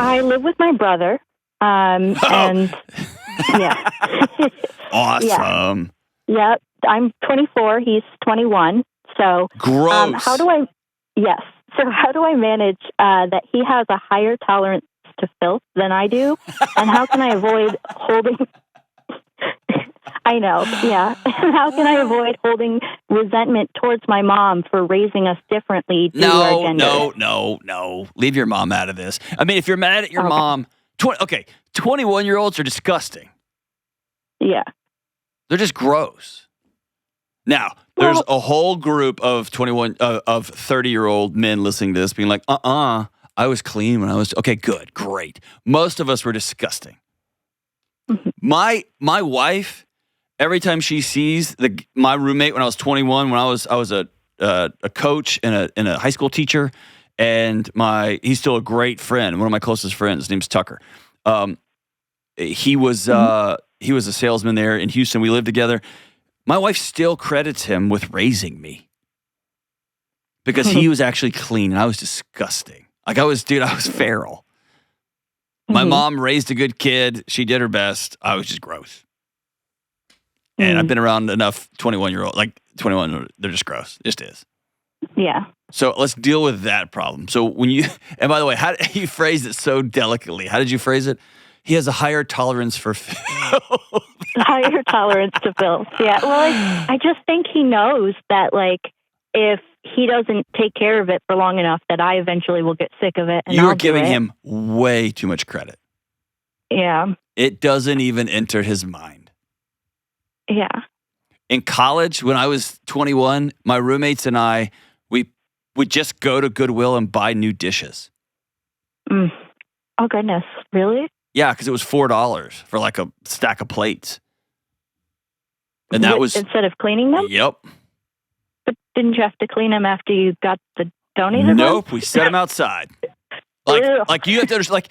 I live with my brother. And yeah. Awesome. Yeah. I'm 24. He's 21. So gross. So how do I manage that he has a higher tolerance to filth than I do? And how can I avoid holding... I know, yeah. How can I avoid holding resentment towards my mom for raising us differently due to our gender? No. Leave your mom out of this. I mean, if you're mad at your mom... 21-year-olds are disgusting. Yeah. They're just gross. Now, there's a whole group of 30-year-old men listening to this being like, I was clean when I was... Okay, good, great. Most of us were disgusting. My wife, every time she sees my roommate when I was 21, when I was a coach and a high school teacher, and he's still a great friend, one of my closest friends. His name's Tucker. He was a salesman there in Houston. We lived together. My wife still credits him with raising me because he was actually clean and I was disgusting. Like I was feral. My mom raised a good kid. She did her best. I was just gross. And I've been around enough 21-year-old, like 21, they're just gross. It just is. Yeah. So let's deal with that problem. So and by the way, how you phrased it so delicately. How did you phrase it? He has a higher tolerance for filth. Higher tolerance to filth. Yeah. Well, I just think he knows that, like, if he doesn't take care of it for long enough, that I eventually will get sick of it. And You're giving him way too much credit. Yeah. It doesn't even enter his mind. Yeah. In college, when I was 21, my roommates and I, we would just go to Goodwill and buy new dishes. Oh, goodness. Really? Yeah, because it was $4 for like a stack of plates. And that was... Instead of cleaning them? Yep. But didn't you have to clean them after you got the donated Nope, ones? we set them outside. Like you have to understand,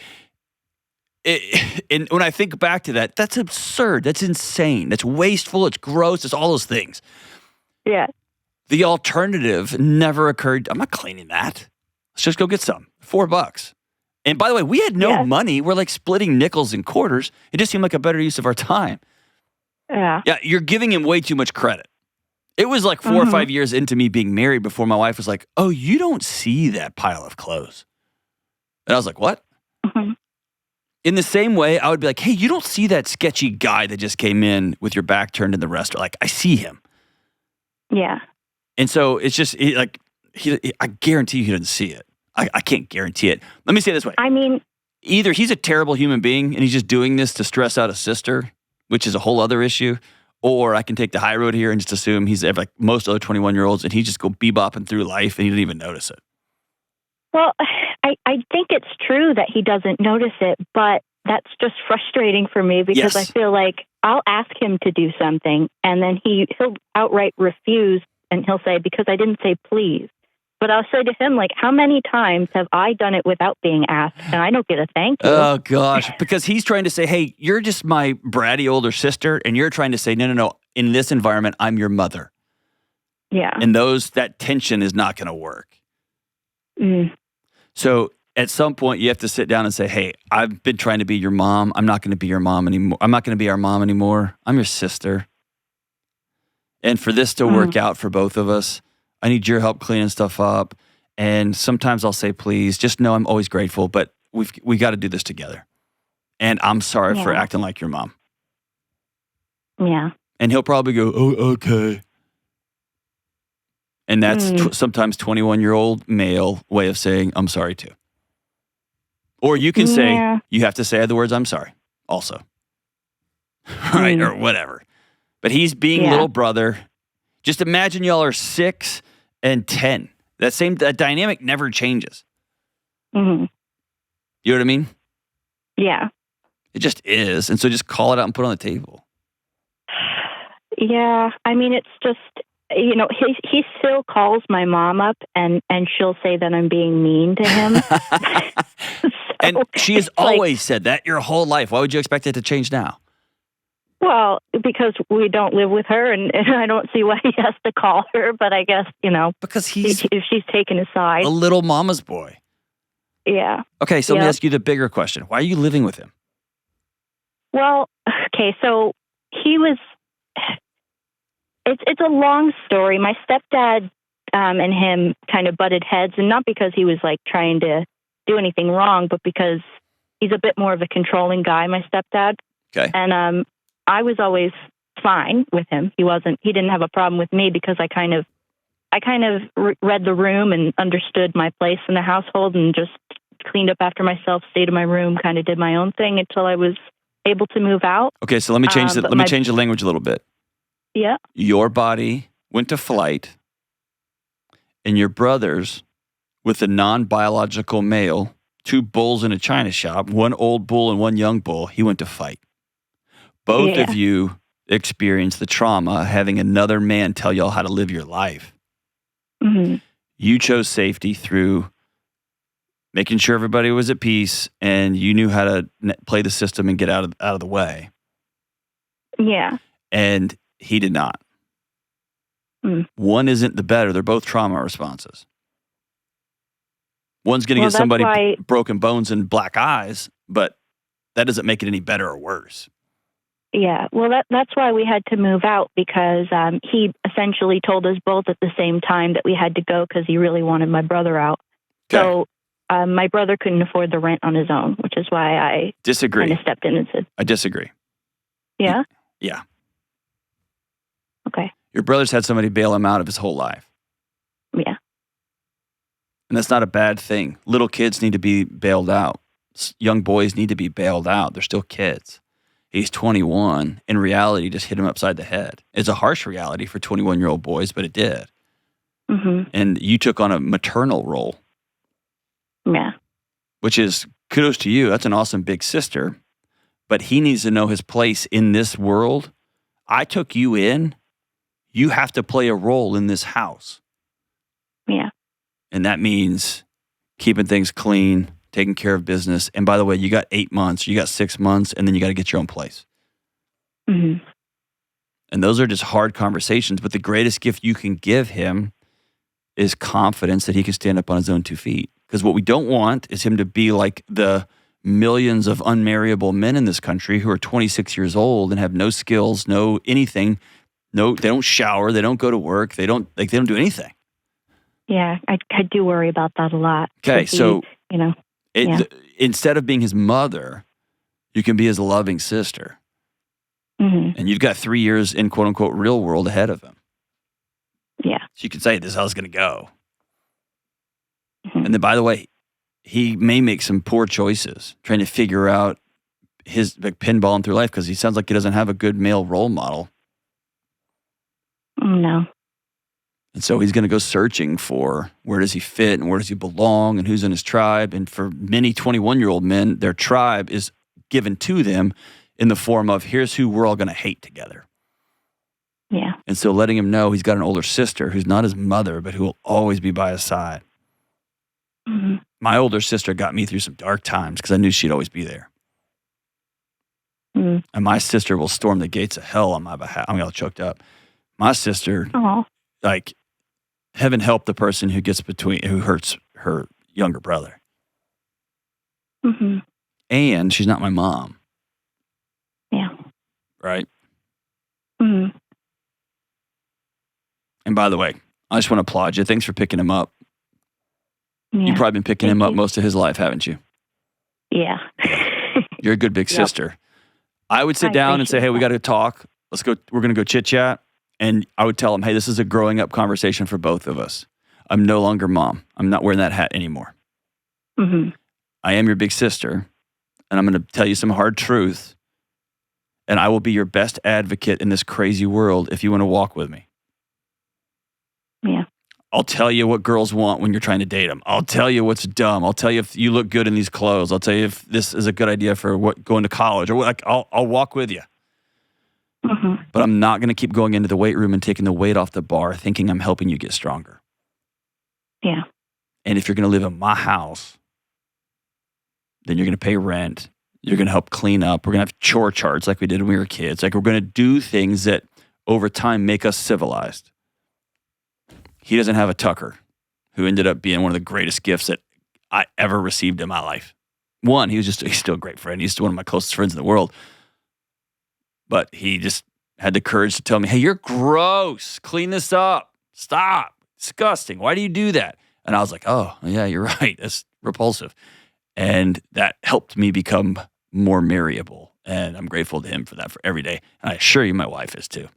and when I think back to that, that's absurd. That's insane. That's wasteful. It's gross. It's all those things. Yeah. The alternative never occurred. I'm not cleaning that. Let's just go get some. $4. And by the way, we had no money. We're like splitting nickels and quarters. It just seemed like a better use of our time. Yeah. Yeah, you're giving him way too much credit. It was like 4 or 5 years into me being married before my wife was like, oh, you don't see that pile of clothes. And I was like, what? In the same way, I would be like, hey, you don't see that sketchy guy that just came in with your back turned in the restaurant. Like, I see him. Yeah. And so it's just I guarantee you he doesn't see it. I can't guarantee it. Let me say it this way. I mean, either he's a terrible human being and he's just doing this to stress out a sister, which is a whole other issue, or I can take the high road here and just assume he's like most other 21-year-olds and he just go bebopping through life and he didn't even notice it. Well, I think it's true that he doesn't notice it, but that's just frustrating for me because I feel like I'll ask him to do something and then he'll outright refuse and he'll say, because I didn't say please. But I'll say to him, like, how many times have I done it without being asked and I don't get a thank you? Oh, gosh. Because he's trying to say, hey, you're just my bratty older sister, and you're trying to say, no. In this environment, I'm your mother. Yeah. And that tension is not going to work. So at some point, you have to sit down and say, hey, I've been trying to be your mom. I'm not going to be your mom anymore. I'm not going to be our mom anymore. I'm your sister. And for this to work out for both of us, I need your help cleaning stuff up. And sometimes I'll say, please, just know I'm always grateful, but we got to do this together. And I'm sorry for acting like your mom. Yeah. And he'll probably go, oh, okay. And that's sometimes 21-year-old male way of saying, I'm sorry too. Or you can say, you have to say the words, I'm sorry, also. Right, or whatever. But he's being little brother. Just imagine y'all are 6 and 10. That dynamic never changes. You know what I mean? Yeah. It just is. And so just call it out and put it on the table. Yeah. I mean, it's just, he still calls my mom up and she'll say that I'm being mean to him. And she has always said that your whole life. Why would you expect it to change now? Well, because we don't live with her, and I don't see why he has to call her. But I guess, because if she's taken his side, a little mama's boy. Yeah. Okay, so let me ask you the bigger question. Why are you living with him? Well, okay, so he was... It's a long story. My stepdad and him kind of butted heads, and not because he was like trying to do anything wrong, but because he's a bit more of a controlling guy, my stepdad. Okay. And I was always fine with him. He didn't have a problem with me because I kind of read the room and understood my place in the household and just cleaned up after myself, stayed in my room, kind of did my own thing until I was able to move out. Okay, so let me change the language a little bit. Yeah. Your body went to flight, and your brothers, with a non-biological male, 2 bulls in a china shop, 1 old bull and 1 young bull, he went to fight. Both of you experienced the trauma of having another man tell y'all how to live your life. Mm-hmm. You chose safety through making sure everybody was at peace, and you knew how to play the system and get out of the way. Yeah. And he did not. One isn't the better. They're both trauma responses. One's going to get somebody broken bones and black eyes, but that doesn't make it any better or worse. Yeah. Well, that's why we had to move out, because he essentially told us both at the same time that we had to go because he really wanted my brother out. Okay. So my brother couldn't afford the rent on his own, which is why I disagree. Kind of stepped in and said, I disagree. Yeah? Yeah. Okay. Your brother's had somebody bail him out of his whole life. Yeah. And that's not a bad thing. Little kids need to be bailed out. Young boys need to be bailed out. They're still kids. He's 21. In reality, just hit him upside the head. It's a harsh reality for 21-year-old boys, but it did. Mm-hmm. And you took on a maternal role. Yeah. Which is, kudos to you. That's an awesome big sister. But he needs to know his place in this world. I took you in. You have to play a role in this house. Yeah. And that means keeping things clean, taking care of business. And by the way, you got 8 months, you got 6 months, and then you got to get your own place. Mm-hmm. And those are just hard conversations. But the greatest gift you can give him is confidence that he can stand up on his own 2 feet. Because what we don't want is him to be like the millions of unmarriable men in this country who are 26 years old and have no skills, no anything. No, they don't shower. They don't go to work. They don't do anything. Yeah, I do worry about that a lot. Okay, so instead of being his mother, you can be his loving sister. Mm-hmm. And you've got 3 years in quote unquote real world ahead of him. Yeah. So you can say, this is how it's going to go. Mm-hmm. And then, by the way, he may make some poor choices trying to figure out his pinballing through life because he sounds like he doesn't have a good male role model. No. And so he's going to go searching for where does he fit and where does he belong and who's in his tribe. And for many 21-year-old men, their tribe is given to them in the form of here's who we're all going to hate together. Yeah. And so letting him know he's got an older sister who's not his mother, but who will always be by his side. Mm-hmm. My older sister got me through some dark times because I knew she'd always be there. Mm-hmm. And my sister will storm the gates of hell on my behalf. I'm all choked up. My sister, like, heaven help the person who hurts her younger brother. Mm-hmm. And she's not my mom. Yeah. Right? Mm-hmm. And by the way, I just want to applaud you. Thanks for picking him up. Yeah. You've probably been picking him up most of his life, haven't you? Yeah. You're a good big sister. I would sit down and say, hey, we got to talk. Let's go. We're going to go chit chat. And I would tell him, hey, this is a growing up conversation for both of us. I'm no longer mom. I'm not wearing that hat anymore. Mm-hmm. I am your big sister. And I'm going to tell you some hard truth. And I will be your best advocate in this crazy world if you want to walk with me. Yeah. I'll tell you what girls want when you're trying to date them. I'll tell you what's dumb. I'll tell you if you look good in these clothes. I'll tell you if this is a good idea for going to college. Or I'll walk with you. Mm-hmm. But I'm not going to keep going into the weight room and taking the weight off the bar thinking I'm helping you get stronger. Yeah. And if you're going to live in my house, then you're going to pay rent. You're going to help clean up. We're going to have chore charts like we did when we were kids. Like we're going to do things that over time make us civilized. He doesn't have a Tucker who ended up being one of the greatest gifts that I ever received in my life. One, he's still a great friend. He's still one of my closest friends in the world. But he just had the courage to tell me, hey, you're gross. Clean this up. Stop. Disgusting. Why do you do that? And I was like, oh, yeah, you're right. That's repulsive. And that helped me become more marryable. And I'm grateful to him for that for every day. And I assure you my wife is too.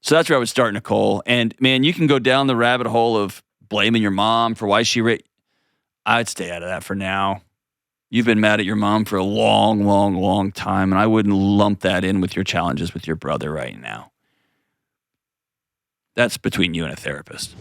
So that's where I would start, Nicole. And man, you can go down the rabbit hole of blaming your mom for why she I'd stay out of that for now. You've been mad at your mom for a long, long, long time, and I wouldn't lump that in with your challenges with your brother right now. That's between you and a therapist.